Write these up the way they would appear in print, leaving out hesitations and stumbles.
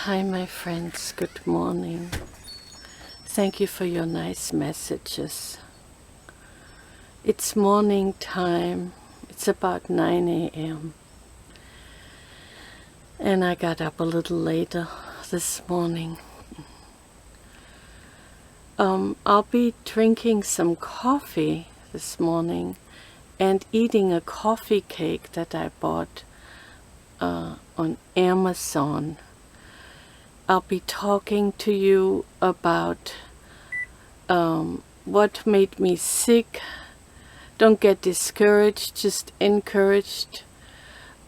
Hi my friends, good morning. Thank you for your nice messages. It's morning time. It's about 9 a.m. and I got up a little later this morning. I'll be drinking some coffee this morning and eating a coffee cake that I bought on Amazon. I'll be talking to you about what made me sick. Don't get discouraged, just encouraged.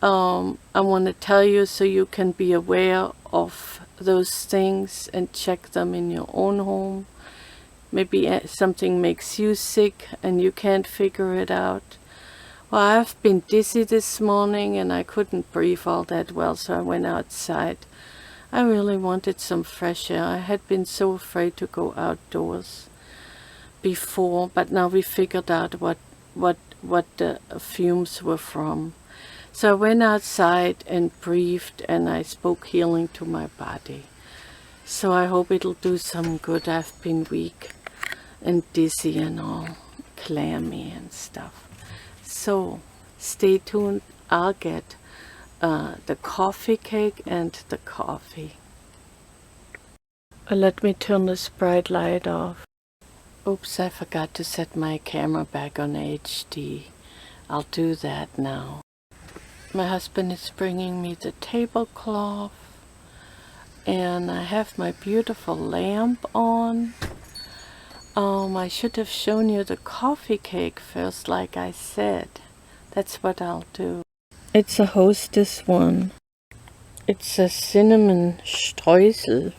I want to tell you so you can be aware of those things and check them in your own home. Maybe something makes you sick and you can't figure it out. Well, I've been dizzy this morning and I couldn't breathe all that well, so I went outside. I really wanted some fresh air. I had been so afraid to go outdoors before, but now we figured out what the fumes were from. So I went outside and breathed and I spoke healing to my body. So I hope it'll do some good. I've been weak and dizzy and all clammy and stuff. So stay tuned. I'll get the coffee cake and the coffee. Let me turn this bright light off. Oops, I forgot to set my camera back on HD. I'll do that now. My husband is bringing me the tablecloth and I have my beautiful lamp on. I should have shown you the coffee cake first, like I said. That's what I'll do. It's a Hostess one. It's a cinnamon streusel.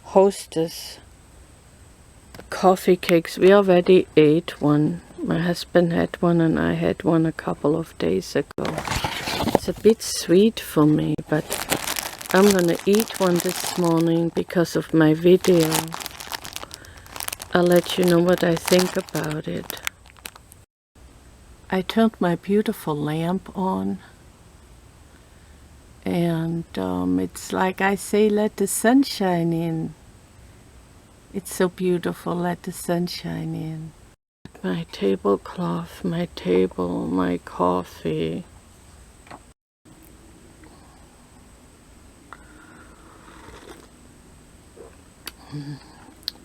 Hostess coffee cakes. We already ate one. My husband had one and I had one a couple of days ago. It's a bit sweet for me, but I'm gonna eat one this morning because of my video. I'll let you know what I think about it. I turned my beautiful lamp on and it's like I say, let the sunshine in. It's so beautiful, let the sunshine in. My tablecloth, my table, my coffee.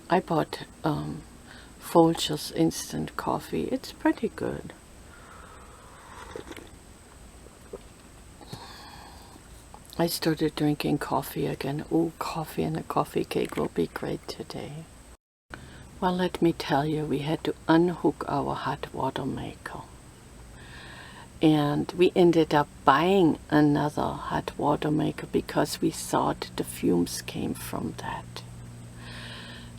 I bought Folger's instant coffee. It's pretty good. I started drinking coffee again. Oh, coffee and a coffee cake will be great today. Well, let me tell you, we had to unhook our hot water maker. And we ended up buying another hot water maker because we thought the fumes came from that.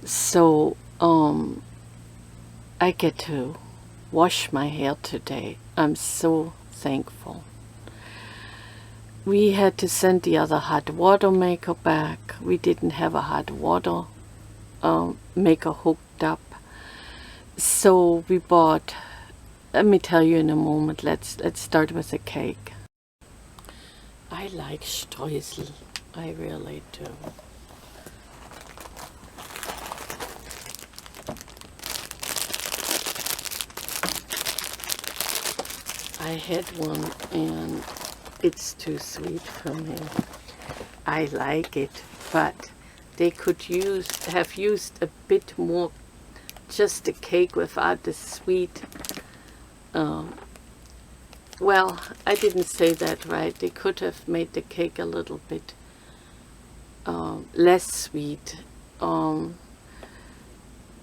So, I get to wash my hair today. I'm so thankful. We had to send the other hot water maker back. We didn't have a hot water maker hooked up. So we bought, let me tell you in a moment, let's start with the cake. I like streusel, I really do. I had one and it's too sweet for me. I like it, but they could have used a bit more, just a cake without the sweet. Well, I didn't say that right. They could have made the cake a little bit less sweet,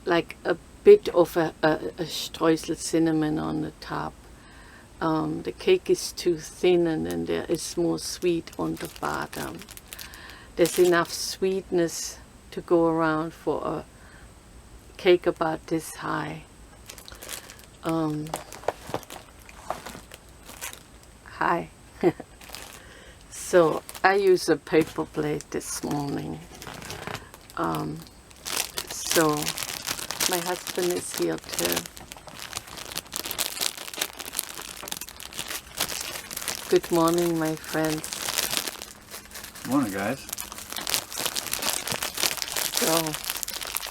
like a bit of a streusel cinnamon on the top. The cake is too thin and then there is more sweet on the bottom. There's enough sweetness to go around for a cake about this high. Hi. So I use a paper plate this morning. So my husband is here too. Good morning, my friends. Morning, guys. So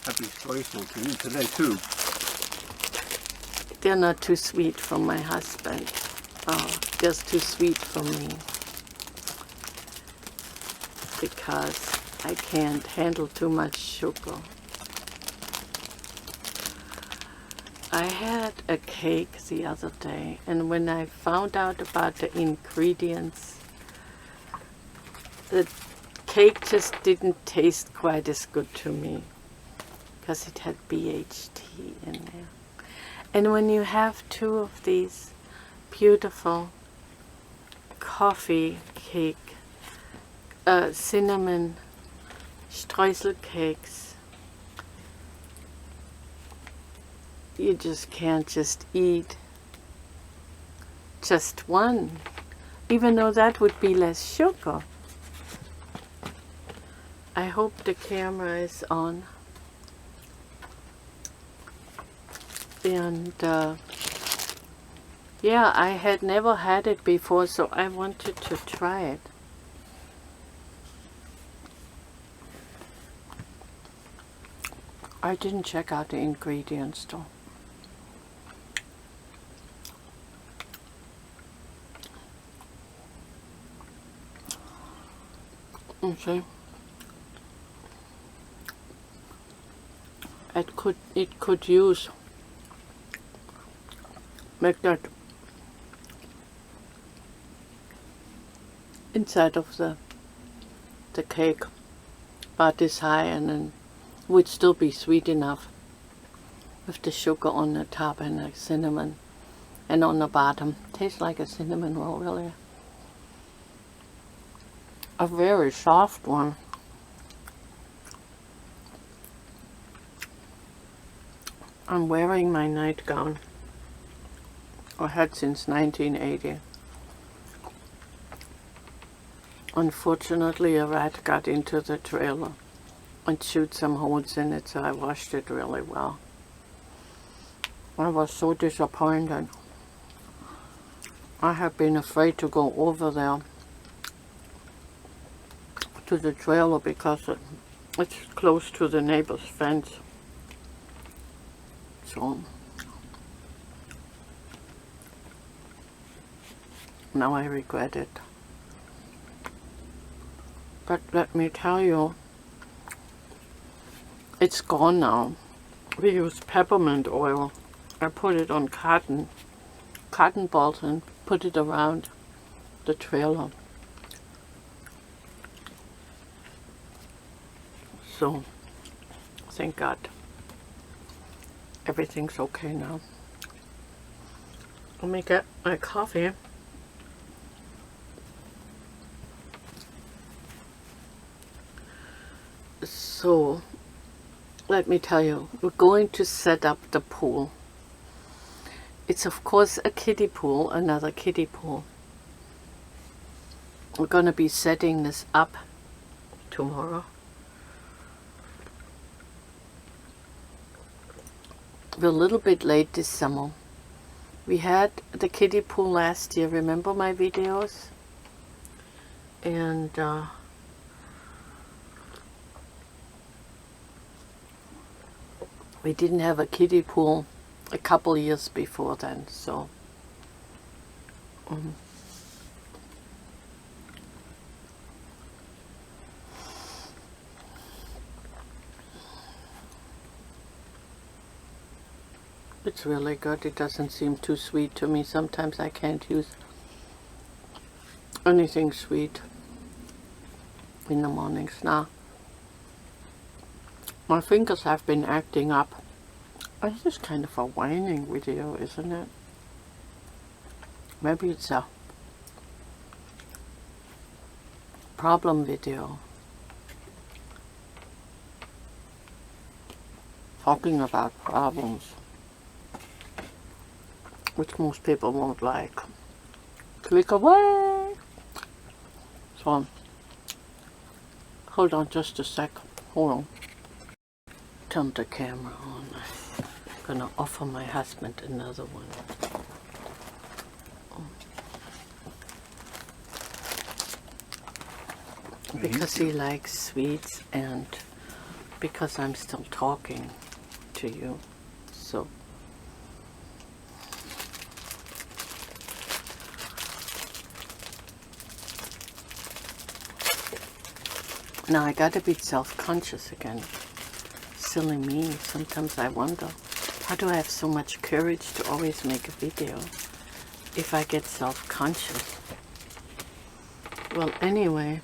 happy streusel to you today too. they're not too sweet for my husband. Just too sweet for me. Because I can't handle too much sugar. I had a cake the other day, and when I found out about the ingredients, the cake just didn't taste quite as good to me because it had BHT in there. And when you have two of these beautiful coffee cake, cinnamon streusel cakes, you just can't just eat just one, even though that would be less sugar. I hope the camera is on. And yeah, I had never had it before, so I wanted to try it. I didn't check out the ingredients though. Okay. It could use make that inside of the cake about this high, and then would still be sweet enough with the sugar on the top and the cinnamon, and on the bottom tastes like a cinnamon roll, really. A very soft one. I'm wearing my nightgown. I had since 1980. Unfortunately, a rat got into the trailer and chewed some holes in it, so I washed it really well. I was so disappointed. I have been afraid to go over there to the trailer because it's close to the neighbor's fence. So now I regret it. But let me tell you, it's gone now. We use peppermint oil. I put it on cotton balls and put it around the trailer. So, thank God. Everything's okay now. Let me get my coffee. So, let me tell you, we're going to set up the pool. It's of course a kiddie pool, another kiddie pool. We're going to be setting this up tomorrow. We're a little bit late this summer. We had the kiddie pool last year, remember my videos? And we didn't have a kiddie pool a couple years before then, so it's really good. It doesn't seem too sweet to me. Sometimes I can't use anything sweet in the mornings now. My fingers have been acting up. This is kind of a whining video, isn't it? Maybe it's a problem video. Talking about problems, which most people won't like. Click away! So, hold on just a sec. Hold on. Turn the camera on. I'm gonna offer my husband another one. Because he likes sweets, and because I'm still talking to you. So now I gotta be self-conscious again. Silly me. Sometimes I wonder, how do I have so much courage to always make a video if I get self-conscious? Well, anyway,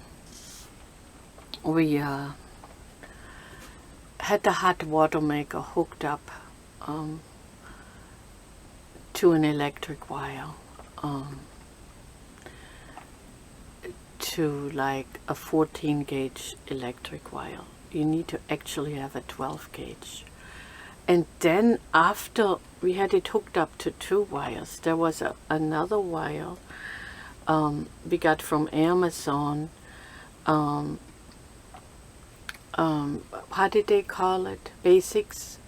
we had the hot water maker hooked up to an electric wire, to like a 14 gauge electric wire. You need to actually have a 12 gauge. And then after we had it hooked up to 2 wires, there was another wire we got from Amazon. How did they call it? Basics.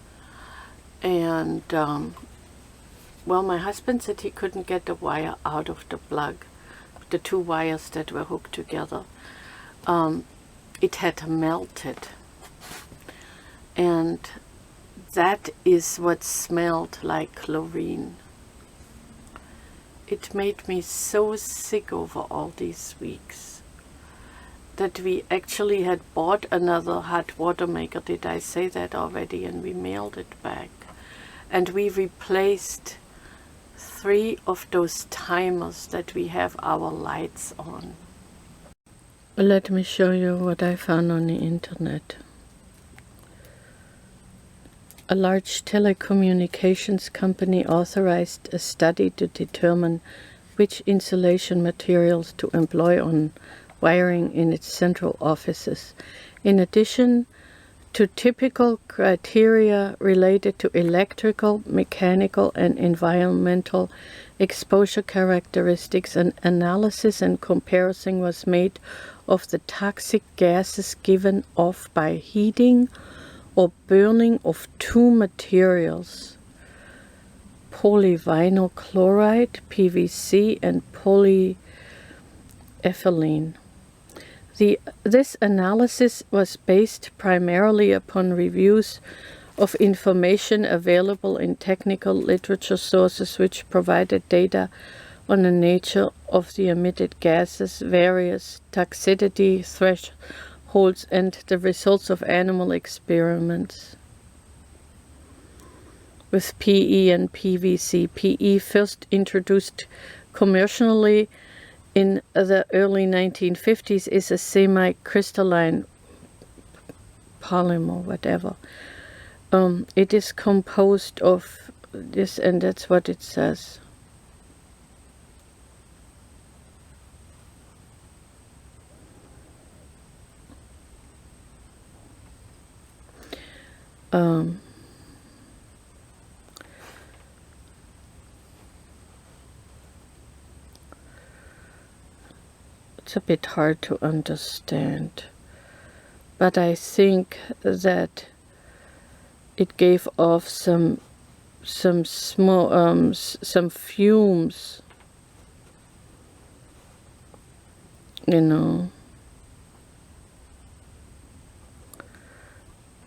And well, my husband said he couldn't get the wire out of the plug, the 2 wires that were hooked together. It had melted, and that is what smelled like chlorine. It made me so sick over all these weeks that we actually had bought another hot water maker. Did I say that already? And we mailed it back. And we replaced 3 of those timers that we have our lights on. Let me show you what I found on the internet. A large telecommunications company authorized a study to determine which insulation materials to employ on wiring in its central offices. In addition to typical criteria related to electrical, mechanical, and environmental exposure characteristics, an analysis and comparison was made of the toxic gases given off by heating or burning of 2 materials, polyvinyl chloride, PVC, and polyethylene. This analysis was based primarily upon reviews of information available in technical literature sources which provided data on the nature of the emitted gases, various toxicity thresholds, and the results of animal experiments with PE and PVC. PE first introduced commercially in the early 1950s is a semi-crystalline polymer, whatever. It is composed of this, and that's what it says. It's a bit hard to understand, but I think that it gave off some small some fumes, you know,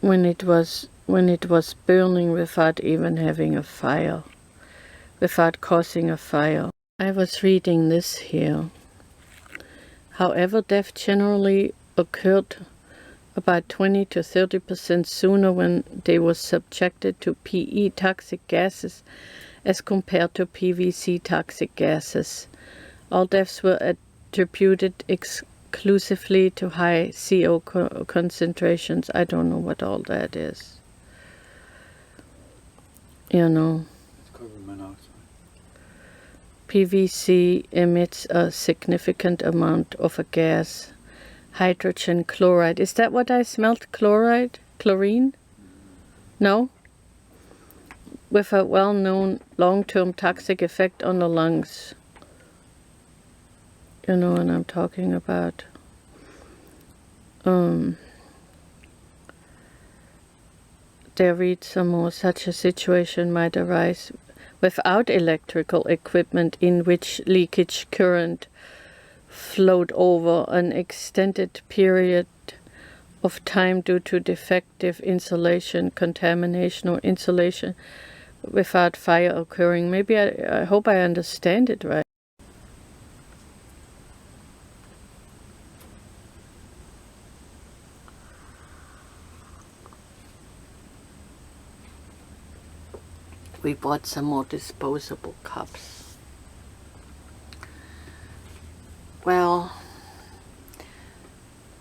when it was burning without even having a fire, without causing a fire. I was reading this here. However, death generally occurred about 20 to 30% sooner when they were subjected to PE toxic gases as compared to PVC toxic gases. All deaths were attributed exclusively to high CO concentrations. I don't know what all that is. You know. It's carbon monoxide. PVC emits a significant amount of a gas, hydrogen chloride. Is that what I smelled? Chloride? Chlorine? No? With a well-known long-term toxic effect on the lungs. You know what I'm talking about. There read some more. Such a situation might arise without electrical equipment in which leakage current flowed over an extended period of time due to defective insulation, contamination, or insulation without fire occurring. Maybe I hope I understand it right. We bought some more disposable cups. Well,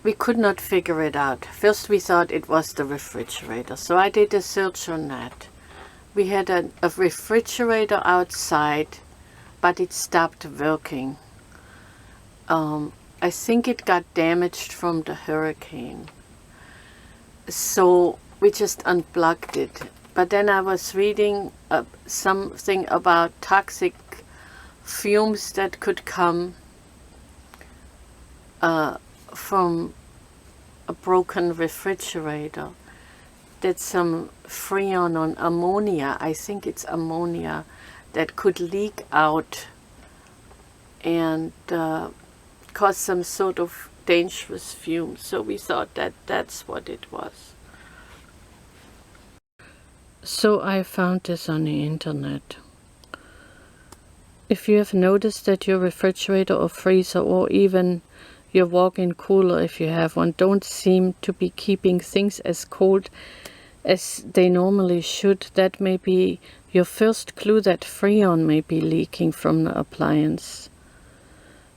we could not figure it out. First we thought it was the refrigerator, so I did a search on that. We had a refrigerator outside, but it stopped working. I think it got damaged from the hurricane. So we just unplugged it. But then I was reading something about toxic fumes that could come from a broken refrigerator. That's some freon on ammonia, I think it's ammonia, that could leak out and cause some sort of dangerous fumes. So we thought that that's what it was. So I found this on the internet. If you have noticed that your refrigerator or freezer, or even your walk-in cooler if you have one, don't seem to be keeping things as cold as they normally should, that may be your first clue that freon may be leaking from the appliance.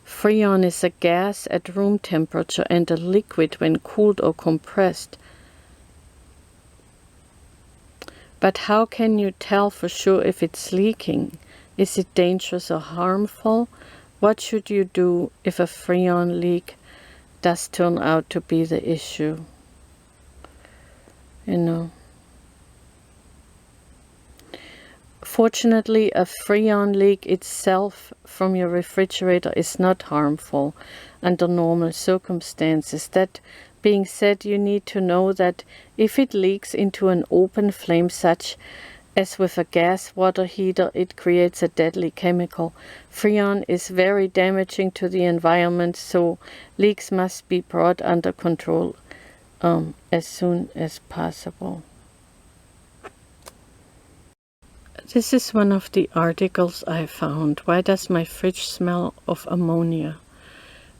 Freon is a gas at room temperature and a liquid when cooled or compressed. But how can you tell for sure if it's leaking? Is it dangerous or harmful? What should you do if a freon leak does turn out to be the issue? You know. Fortunately, a freon leak itself from your refrigerator is not harmful under normal circumstances. That being said, you need to know that if it leaks into an open flame, such as with a gas water heater, it creates a deadly chemical. Freon is very damaging to the environment, so leaks must be brought under control as soon as possible. This is one of the articles I found. Why does my fridge smell of ammonia?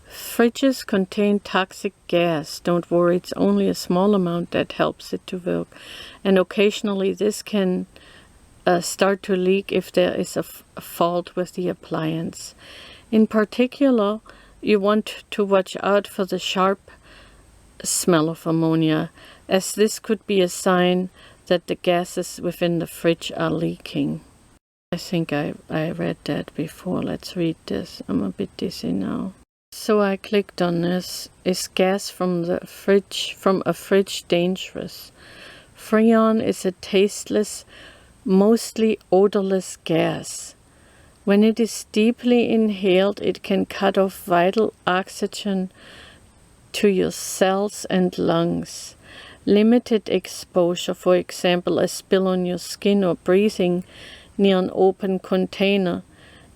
Fridges contain toxic gas. Don't worry, it's only a small amount that helps it to work. And occasionally this can start to leak if there is a fault with the appliance. In particular, you want to watch out for the sharp smell of ammonia, as this could be a sign that the gases within the fridge are leaking. I think I read that before. Let's read this. I'm a bit dizzy now. So I clicked on this. Is gas from a fridge dangerous? Freon is a tasteless, mostly odorless gas. When it is deeply inhaled, it can cut off vital oxygen to your cells and lungs. Limited exposure, for example, a spill on your skin or breathing near an open container,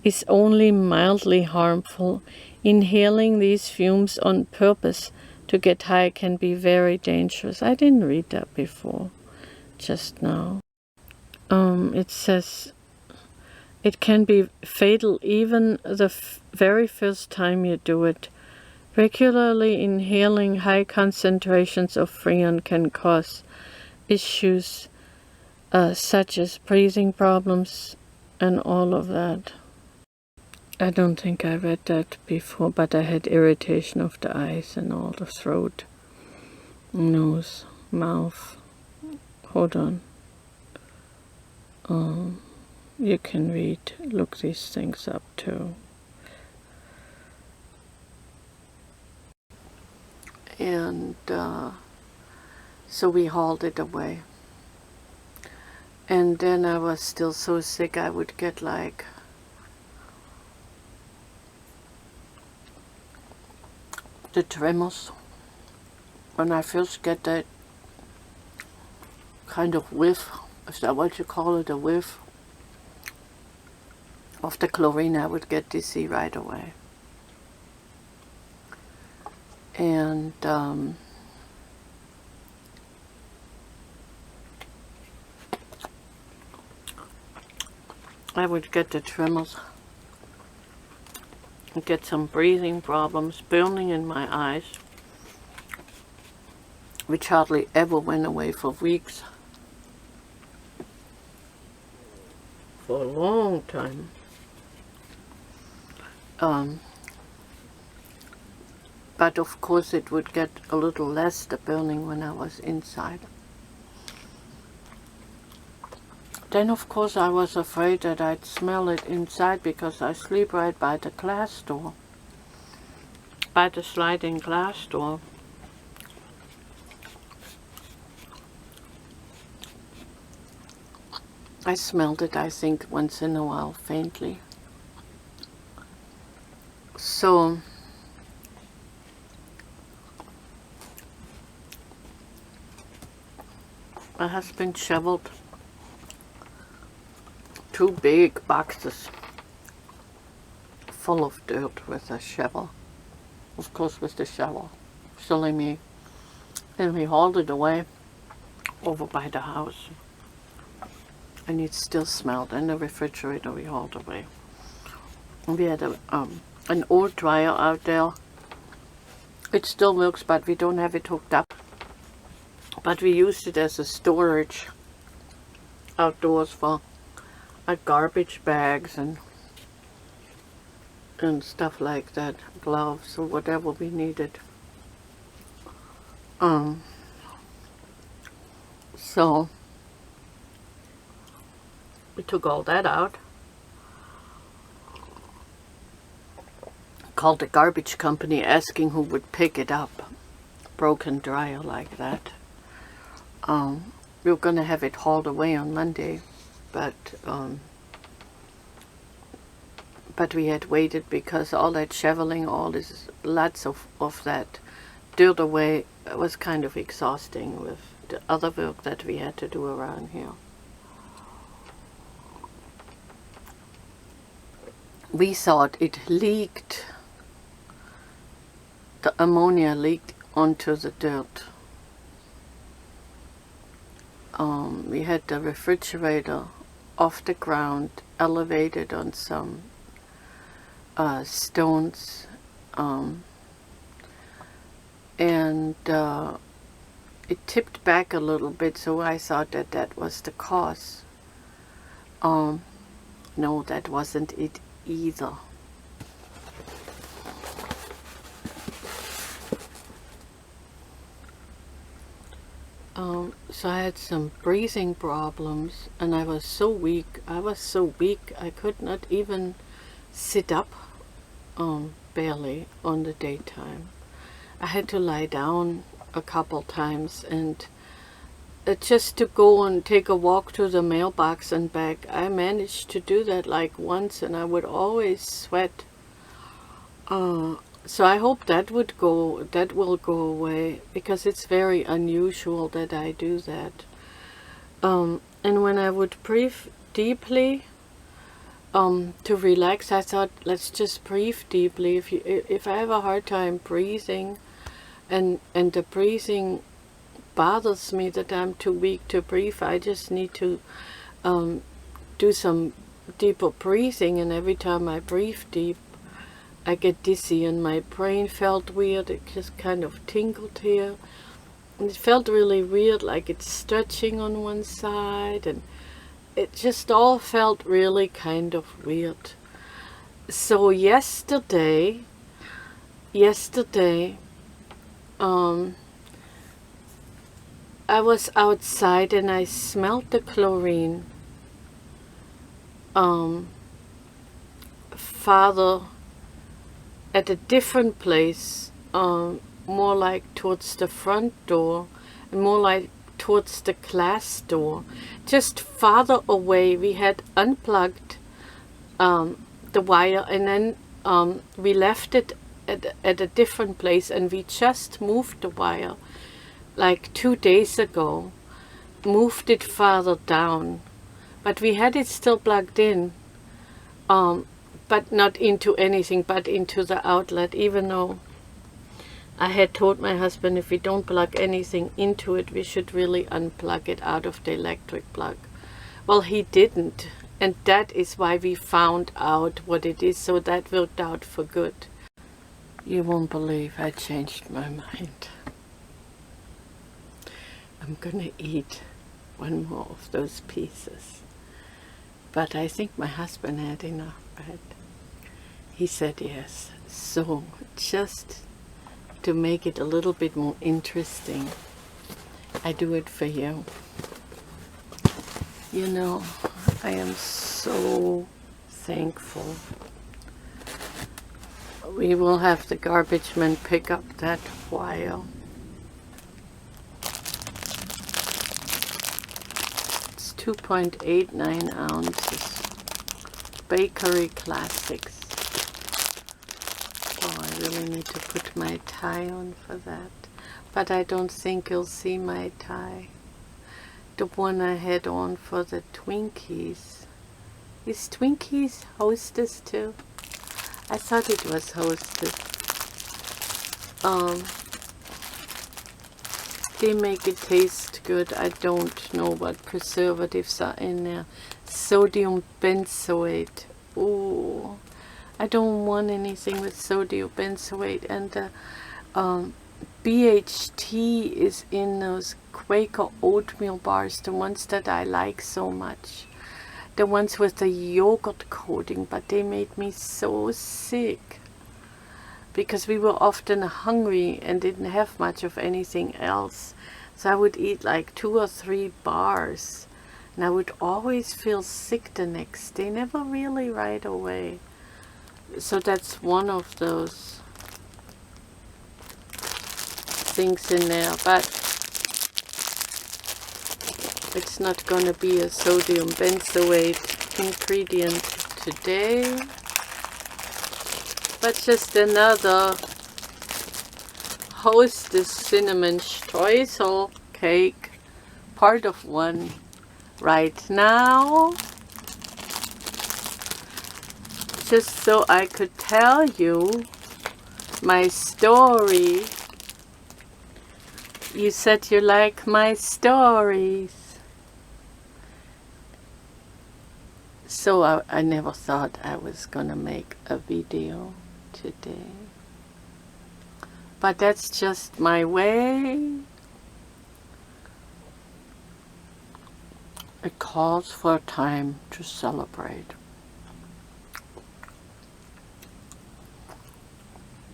is only mildly harmful. Inhaling these fumes on purpose to get high can be very dangerous. I didn't read that before, just now. It says it can be fatal even the very first time you do it. Regularly inhaling high concentrations of freon can cause issues such as breathing problems and all of that. I don't think I read that before, but I had irritation of the eyes and all the throat, nose, mouth. Hold on. You can look these things up too. And so we hauled it away. And then I was still so sick I would get like the tremors when I first get that kind of whiff, is that what you call it, a whiff of the chlorine, I would get dizzy right away. And I would get the tremors and get some breathing problems, burning in my eyes, which hardly ever went away for weeks. For a long time. But of course it would get a little less, the burning, when I was inside. Then of course I was afraid that I'd smell it inside because I sleep right by the glass door. By the sliding glass door. I smelled it, I think, once in a while, faintly. So, my husband shoveled 2 big boxes full of dirt with a shovel. Of course, with the shovel, silly me. Then we hauled it away over by the house. And it still smelled. In the refrigerator we hauled away. We had an old dryer out there. It still works, but we don't have it hooked up. But we used it as a storage outdoors for garbage bags and stuff like that, gloves or whatever we needed. So we took all that out, called the garbage company asking who would pick it up. Broken dryer like that. We were going to have it hauled away on Monday, but we had waited because all that shoveling, all this, lots of that dirt away was kind of exhausting with the other work that we had to do around here. We thought it leaked, the ammonia leaked onto the dirt. We had the refrigerator off the ground, elevated on some stones, and it tipped back a little bit, so I thought that that was the cause. No, that wasn't it either. So I had some breathing problems, and I was so weak. I could not even sit up, barely, on the daytime. I had to lie down a couple times, and just to go and take a walk to the mailbox and back, I managed to do that like once, and I would always sweat. So I hope that will go away, because it's very unusual that I do that. And when I would breathe deeply, to relax, I thought, let's just breathe deeply. If I have a hard time breathing, and the breathing bothers me that I'm too weak to breathe, I just need to do some deeper breathing, and every time I breathe deep, I get dizzy, and my brain felt weird. It just kind of tingled here, and it felt really weird, like it's stretching on one side, and it just all felt really kind of weird. So yesterday, I was outside and I smelled the chlorine farther at a different place, more like towards the front door and more like towards the glass door. Just farther away, we had unplugged the wire, and then we left it at a different place, and we just moved the wire like 2 days ago, moved it farther down, but we had it still plugged in, but not into anything, but into the outlet, even though I had told my husband if we don't plug anything into it, we should really unplug it out of the electric plug. Well, he didn't, And that is why we found out what it is, so that worked out for good. You won't believe I changed my mind. I'm gonna eat one more of those pieces. But I think my husband had enough bread. He said yes. So just to make it a little bit more interesting, I do it for you. You know, I am so thankful. We will have the garbage man pick up that while. It's 2.89 ounces. Bakery Classics. Oh, I really need to put my tie on for that. But I don't think you'll see my tie. The one I had on for the Twinkies. Is Twinkies Hostess too? I thought it was Hostess. They make it taste good. I don't know what preservatives are in there. Sodium benzoate. Oh, I don't want anything with sodium benzoate. And the BHT is in those Quaker oatmeal bars, the ones that I like so much. The ones with the yogurt coating, but they made me so sick. Because we were often hungry and didn't have much of anything else. So I would eat like 2 or 3 bars. And I would always feel sick the next day, never really right away. So that's one of those things in there. But it's not going to be a sodium benzoate ingredient today. But just another Hostess cinnamon streusel cake, part of one right now, just so I could tell you my story. You said you like my stories. So I never thought I was gonna make a video today. But that's just my way. It calls for a time to celebrate.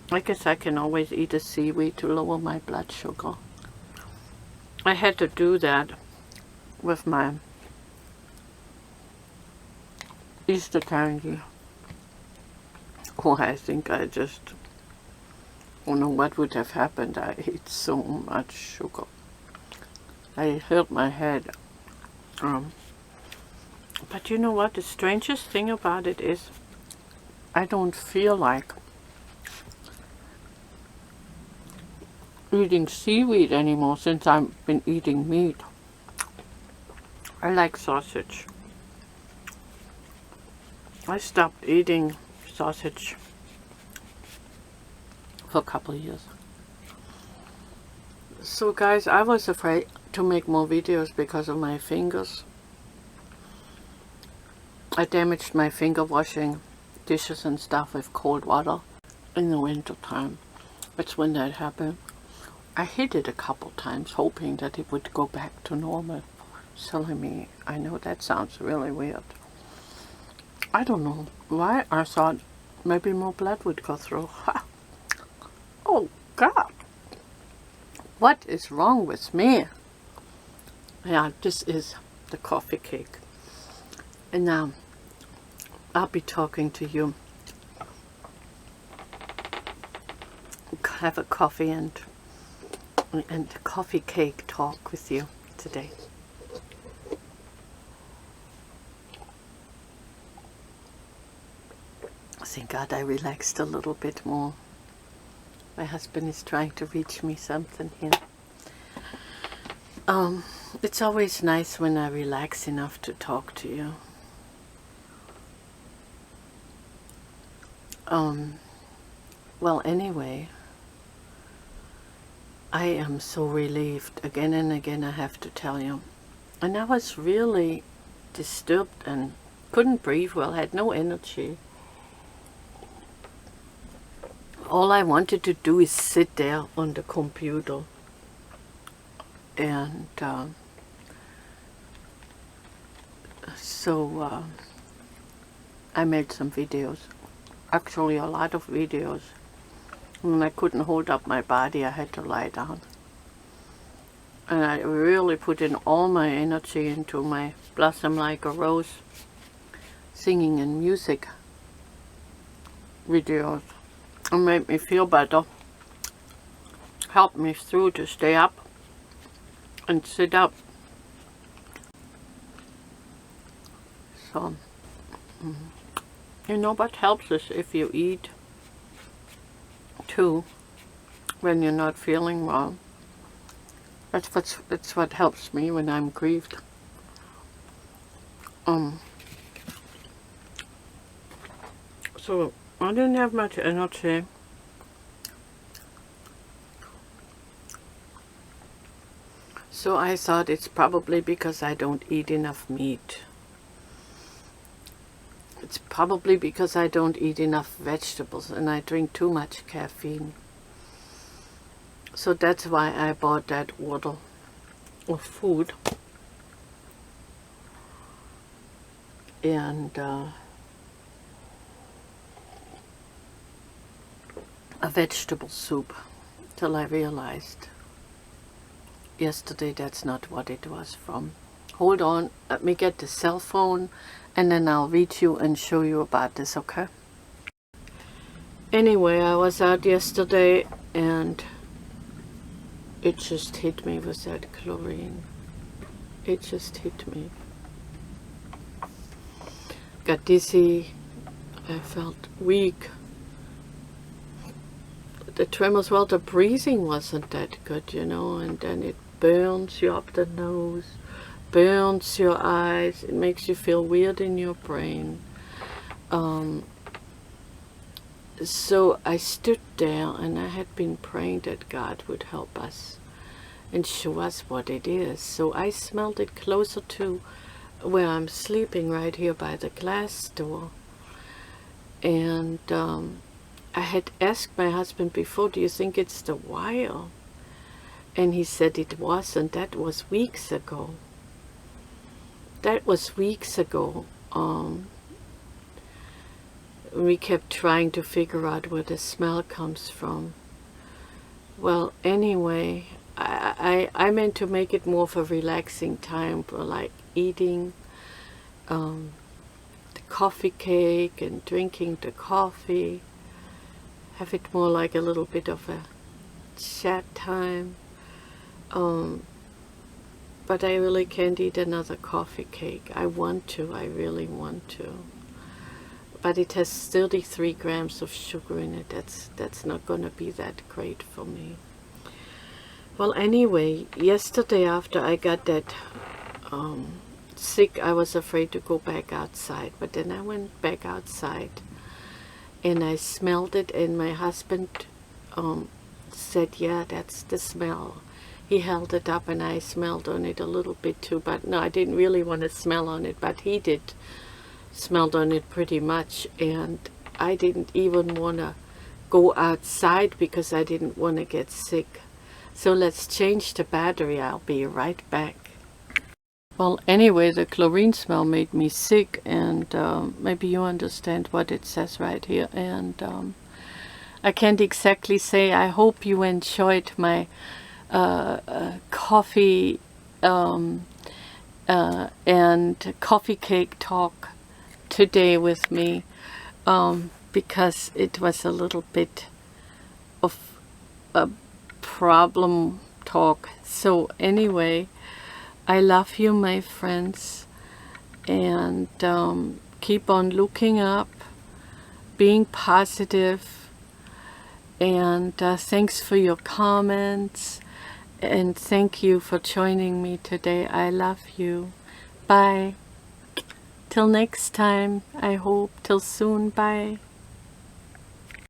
I guess I can always eat a seaweed to lower my blood sugar. I had to do that with my Easter candy. Oh, I think I just don't know what would have happened. I ate so much sugar. I hurt my head. But you know what? The strangest thing about it is I don't feel like eating seaweed anymore since I've been eating meat. I like sausage. I stopped eating sausage for a couple of years. So guys, I was afraid to make more videos because of my fingers. I damaged my finger washing dishes and stuff with cold water in the winter time. That's when that happened. I hit it a couple times hoping that it would go back to normal. Silly me. I know that sounds really weird. I don't know why I thought maybe more blood would go through. Ha. Oh God. What is wrong with me? Yeah, this is the coffee cake. And now I'll be talking to you. Have a coffee and coffee cake talk with you today. Thank God I relaxed a little bit more. My husband is trying to reach me something here. It's always nice when I relax enough to talk to you. Well, anyway, I am so relieved. Again and again I have to tell you. And I was really disturbed and couldn't breathe well, had no energy. All I wanted to do is sit there on the computer and so I made some videos, actually a lot of videos. When I couldn't hold up my body, I had to lie down. And I really put in all my energy into my Blossom Like a Rose singing and music videos. It made me feel better, helped me through to stay up and sit up. So, you know what helps is if you eat too when you're not feeling well. That's what helps me when I'm grieved. So I didn't have much energy. So I thought it's probably because I don't eat enough meat. It's probably because I don't eat enough vegetables and I drink too much caffeine. So that's why I bought that order of food. And a vegetable soup, till I realized yesterday that's not what it was from. Hold on, let me get the cell phone and then I'll read you and show you about this, okay? Anyway, I was out yesterday and it just hit me with that chlorine. It just hit me. Got dizzy. I felt weak. The tremors, well, the breathing wasn't that good, you know, and then it burns you up the nose, burns your eyes, it makes you feel weird in your brain. So I stood there and I had been praying that God would help us and show us what it is. So I smelled it closer to where I'm sleeping, right here by the glass door. And I had asked my husband before, do you think it's the wire? And he said it wasn't. That was weeks ago. That was weeks ago. We kept trying to figure out where the smell comes from. Well, anyway, I meant to make it more of a relaxing time for like eating the coffee cake and drinking the coffee. Have it more like a little bit of a chat time. But I really can't eat another coffee cake. I want to, I really want to. But it has 33 grams of sugar in it. That's not going to be that great for me. Well, anyway, yesterday after I got that sick, I was afraid to go back outside. But then I went back outside and I smelled it, and my husband said, yeah, that's the smell. He held it up and I smelled on it a little bit too, but no, I didn't really want to smell on it, but he did. Smelled on it pretty much, and I didn't even want to go outside because I didn't want to get sick. So let's change the battery. I'll be right back. Well, anyway, the chlorine smell made me sick, and maybe you understand what it says right here. And I can't exactly say. I hope you enjoyed my coffee and coffee cake talk today with me, because it was a little bit of a problem talk. So anyway, I love you, my friends, and keep on looking up, being positive, and thanks for your comments, and thank you for joining me today. I love you. Bye. Till next time, I hope. Till soon. Bye.